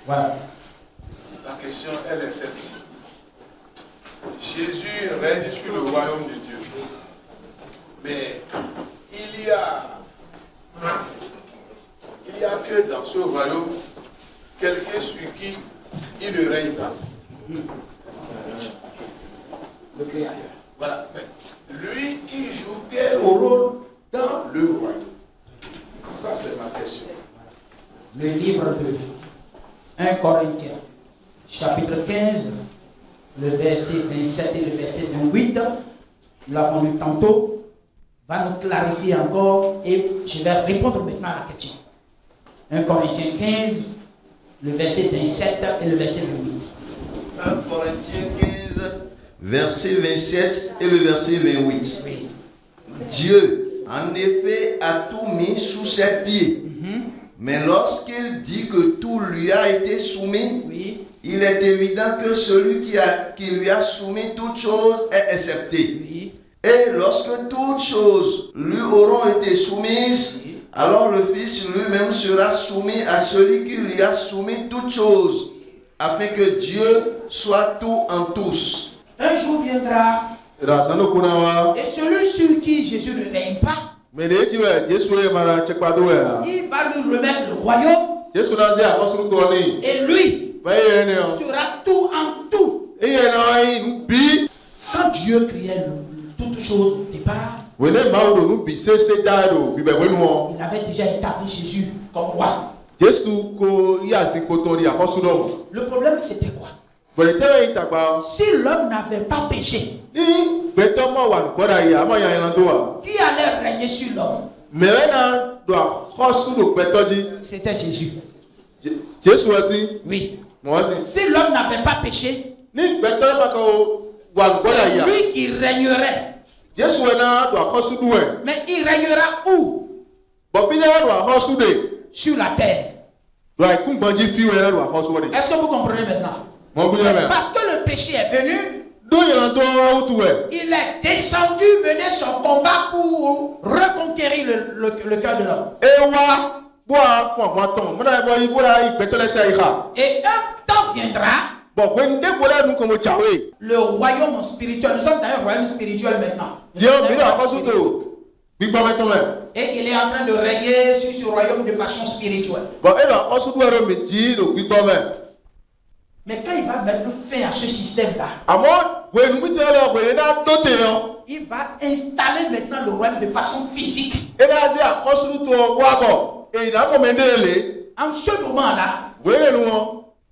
Voilà. La question, elle est celle-ci. Jésus règne sur le royaume de Dieu. Mais il y a que dans ce royaume quelqu'un sur qui il ne règne pas. Le Créateur. Voilà. Mais lui, il joue quel rôle dans le royaume? Ça, c'est ma question. Le livre de 1 Corinthiens, chapitre 15, le verset 27 et le verset 28, nous l'avons lu tantôt, va nous clarifier encore et je vais répondre maintenant à la question. 1 Corinthiens 15, le verset 27 et le verset 28. 1 Corinthiens 15, verset 27 et le verset 28. Oui. Dieu, en effet, a tout mis sous ses pieds. Mais lorsqu'il dit que tout lui a été soumis, Oui. il est évident que celui qui lui a soumis toutes choses est accepté. Oui. Et lorsque toutes choses lui auront été soumises, Oui. alors le Fils lui-même sera soumis à celui qui lui a soumis toutes choses, afin que Dieu soit tout en tous. Un jour viendra, et celui sur qui Jésus ne règne pas, il va lui remettre le royaume, et lui sera tout en tout. Quand Dieu créait toutes choses au départ, il avait déjà établi Jésus comme roi. Le problème c'était quoi? Si l'homme n'avait pas péché, qui allait régner sur l'homme? C'était Jésus. Oui. Si l'homme n'avait pas péché, c'est lui qui régnerait. Mais il régnera où? Sur la terre. Est-ce que vous comprenez maintenant? Parce que le péché est venu, il est descendu mener son combat pour reconquérir le cœur de l'homme. Et un temps viendra, le royaume spirituel, nous sommes dans un royaume spirituel maintenant. Et il est en train de régner sur ce royaume de façon spirituelle. Mais quand il va mettre fin à ce système-là, il va installer maintenant le royaume de façon physique. En ce moment-là,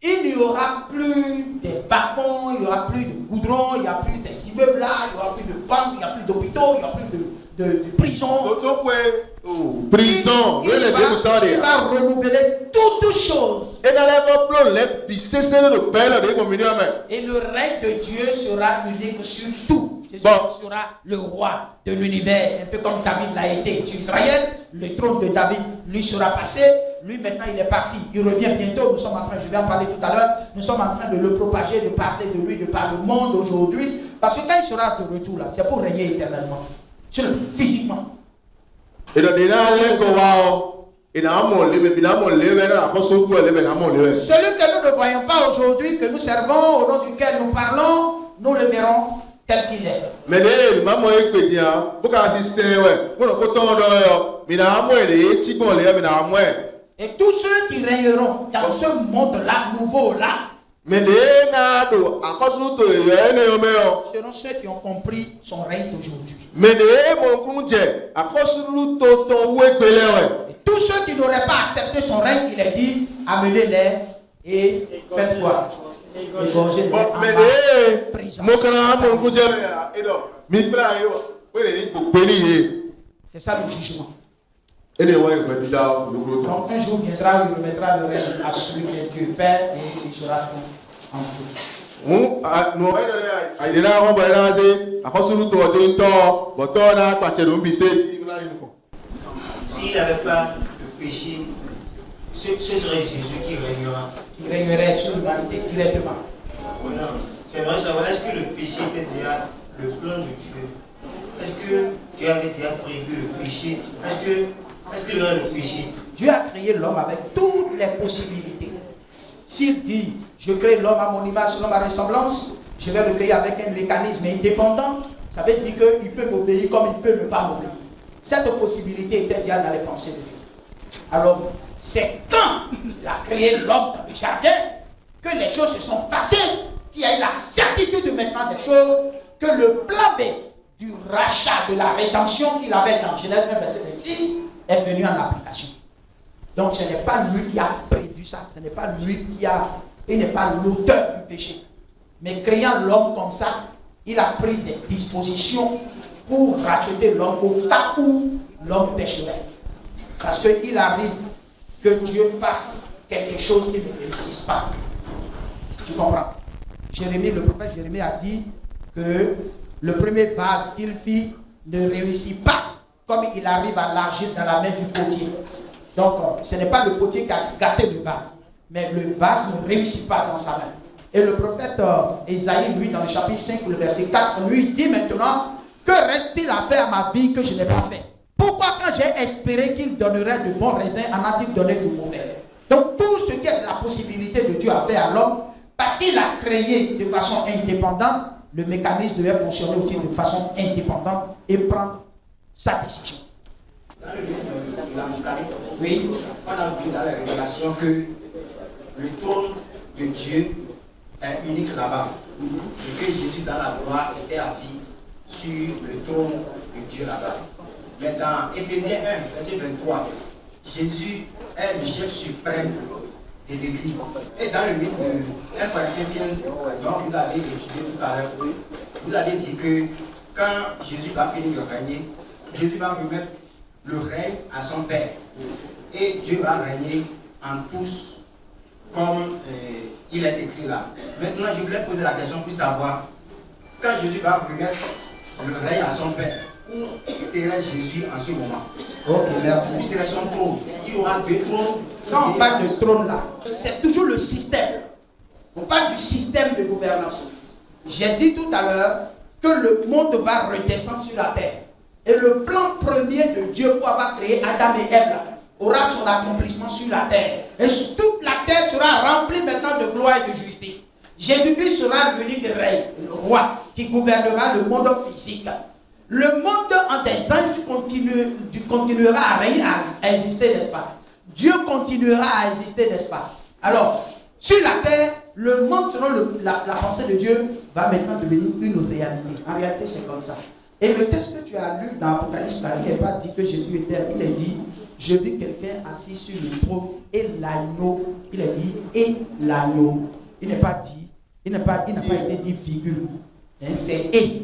il n'y aura plus des bas-fonds, il n'y aura plus de goudron, il n'y aura plus ces immeubles-là, il n'y aura plus de banques, il n'y aura plus d'hôpitaux, il n'y aura plus de prisons. Il va renouveler toutes choses. Et le règne de Dieu sera unique sur tout. Jésus sera le roi de l'univers, un peu comme David l'a été sur Israël. Le trône de David lui sera passé. Lui maintenant il est parti, il revient bientôt. Nous sommes en train, je vais en parler tout à l'heure, nous sommes en train de le propager, de parler de lui, de par le monde aujourd'hui. Parce que quand il sera de retour là, c'est pour régner éternellement, physiquement. Celui que nous ne voyons pas aujourd'hui, que nous servons, au nom duquel nous parlons, nous le verrons tel qu'il est. Et tous ceux qui régneront dans ce monde-là, nouveau-là, Selon ceux qui ont compris son règne d'aujourd'hui. Et tous ceux qui n'auraient pas accepté son règne, il a dit, amenez-les et faites quoi? Égorgez-les en prison. C'est ça le jugement. Donc un jour viendra où il remettra le règne à celui qui est Dieu Père et il sera tout en tout. S'il n'avait pas de péché, ce serait Jésus qui régnera. Il régnerait sur l'humanité directement. J'aimerais savoir, est-ce que le péché était déjà le plan de Dieu? Est-ce que Dieu avait déjà prévu le péché? Est-ce qu'il y aurait le péché? Dieu a créé l'homme avec toutes les possibilités. S'il dit, je crée l'homme à mon image, selon ma ressemblance, je vais le créer avec un mécanisme indépendant, ça veut dire qu'il peut m'obéir comme il peut ne pas m'obéir. Cette possibilité était déjà dans les pensées de Dieu. Alors, c'est quand il a créé l'homme dans le jardin que les choses se sont passées, qu'il y a eu la certitude maintenant des choses, que le plan B du rachat, de la rédemption qu'il avait dans Genèse 1, verset 26, est venu en application. Donc ce n'est pas lui qui a prévu ça, ce n'est pas lui il n'est pas l'auteur du péché. Mais créant l'homme comme ça, il a pris des dispositions pour racheter l'homme au cas où l'homme pécherait. Parce qu'il arrive que Dieu fasse quelque chose qui ne réussisse pas. Tu comprends? Le prophète Jérémie a dit que le premier vase qu'il fit ne réussit pas, comme il arrive à l'argile dans la main du potier. Donc, ce n'est pas le potier qui a gâté le vase, mais le vase ne réussit pas dans sa main. Et le prophète Ésaïe, lui, dans le chapitre 5, le verset 4, lui dit maintenant, que reste-t-il à faire à ma vie que je n'ai pas fait? Pourquoi quand j'ai espéré qu'il donnerait de bons raisins, en a-t-il donné du mauvais? Donc, tout ce qui est la possibilité de Dieu à faire à l'homme, parce qu'il a créé de façon indépendante, le mécanisme devait fonctionner aussi de façon indépendante et prendre sa décision. Dans le livre de l'Apocalypse, Oui. on a vu dans la révélation que le trône de Dieu est unique là-bas. Et que Jésus dans la gloire était assis sur le trône de Dieu là-bas. Mais dans Éphésiens 1, verset 23, Jésus est le chef suprême de l'Église. Et dans le livre de 1 Corinthiens, dont vous avez étudié tout à l'heure, vous avez dit que quand Jésus va finir de régner, Jésus va remettre le règne à son Père. Et Dieu va régner en tous, comme il est écrit là. Maintenant, je voulais poser la question pour savoir, quand Jésus va remettre le règne à son Père, où serait Jésus en ce moment? Ok, merci. Où serait son trône? Il y aura deux trônes. Quand on parle de trône là, c'est toujours le système. On parle du système de gouvernance. J'ai dit tout à l'heure que le monde va redescendre sur la terre. Et le plan premier de Dieu pour avoir créé Adam et Ève là, aura son accomplissement sur la terre. Et toute la terre sera remplie maintenant de gloire et de justice. Jésus-Christ sera l'unique règne, le roi, qui gouvernera le monde physique. Le monde en des anges continuera à régner, à exister, n'est-ce pas? Dieu continuera à exister, n'est-ce pas? Alors, sur la terre, le monde, selon la pensée de Dieu, va maintenant devenir une réalité. En réalité, c'est comme ça. Et le texte que tu as lu dans Apocalypse, il n'est pas dit que Jésus était, il est dit, je vis quelqu'un assis sur le trône et l'agneau. Il est dit, et l'agneau. Il n'est pas dit, il n'a pas été dit virgule. Hein, c'est et.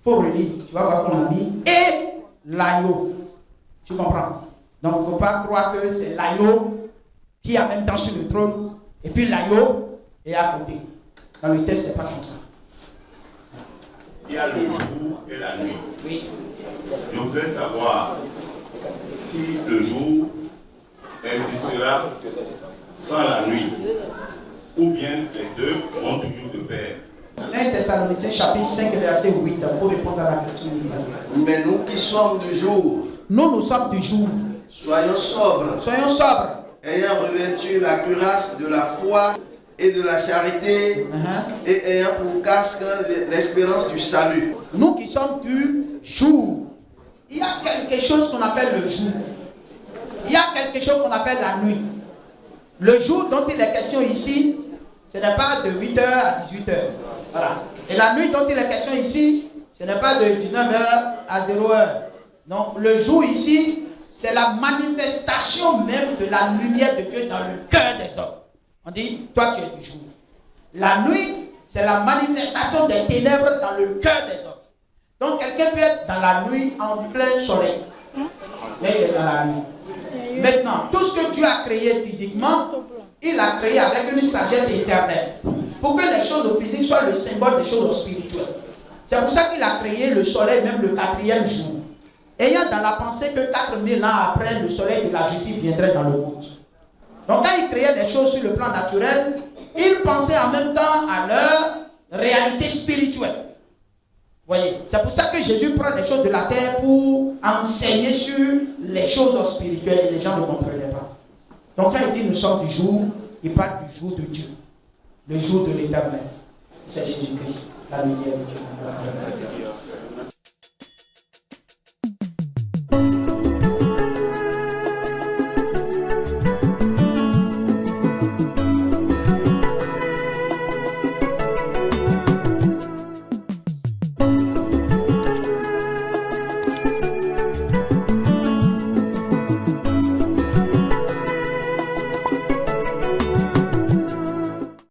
Il faut relire. Tu vas voir qu'on a mis et l'agneau. Tu comprends? Donc, il ne faut pas croire que c'est l'agneau qui est en même temps sur le trône et puis l'agneau est à côté. Dans le texte, ce n'est pas comme ça. Il y a le jour et la nuit. Oui. Je voudrais savoir si le jour existera sans la nuit, ou bien les deux vont toujours de pair. 1 Thessaloniciens chapitre 5 verset 8 pour répondre à la question du frère. Mais nous qui sommes du jour, Nous sommes du jour. soyons sobres, Soyons sobres. ayant revêtu la cuirasse de la foi et de la charité, et ayant pour casque l'espérance du salut. Nous qui sommes du jour. Il y a quelque chose qu'on appelle le jour. Il y a quelque chose qu'on appelle la nuit. Le jour dont il est question ici, ce n'est pas de 8h à 18h. Voilà. Et la nuit dont il est question ici, ce n'est pas de 19h à 0h. Donc le jour ici, c'est la manifestation même de la lumière de Dieu dans le cœur des hommes. On dit, toi tu es du jour. La nuit, c'est la manifestation des ténèbres dans le cœur des hommes. Donc quelqu'un peut être dans la nuit en plein soleil, mais il est dans la nuit. Maintenant, tout ce que Dieu a créé physiquement, il l'a créé avec une sagesse éternelle. Pour que les choses physiques soient le symbole des choses spirituelles. C'est pour ça qu'il a créé le soleil même le 4e jour. Ayant dans la pensée que 4000 ans après, le soleil de la justice viendrait dans le monde. Donc quand il créait des choses sur le plan naturel, il pensait en même temps à leur réalité spirituelle. Voyez, c'est pour ça que Jésus prend les choses de la terre pour enseigner sur les choses spirituelles et les gens ne comprenaient pas. Donc quand il dit nous sommes du jour, il parle du jour de Dieu, le jour de l'éternel. C'est Jésus-Christ, la lumière de Dieu.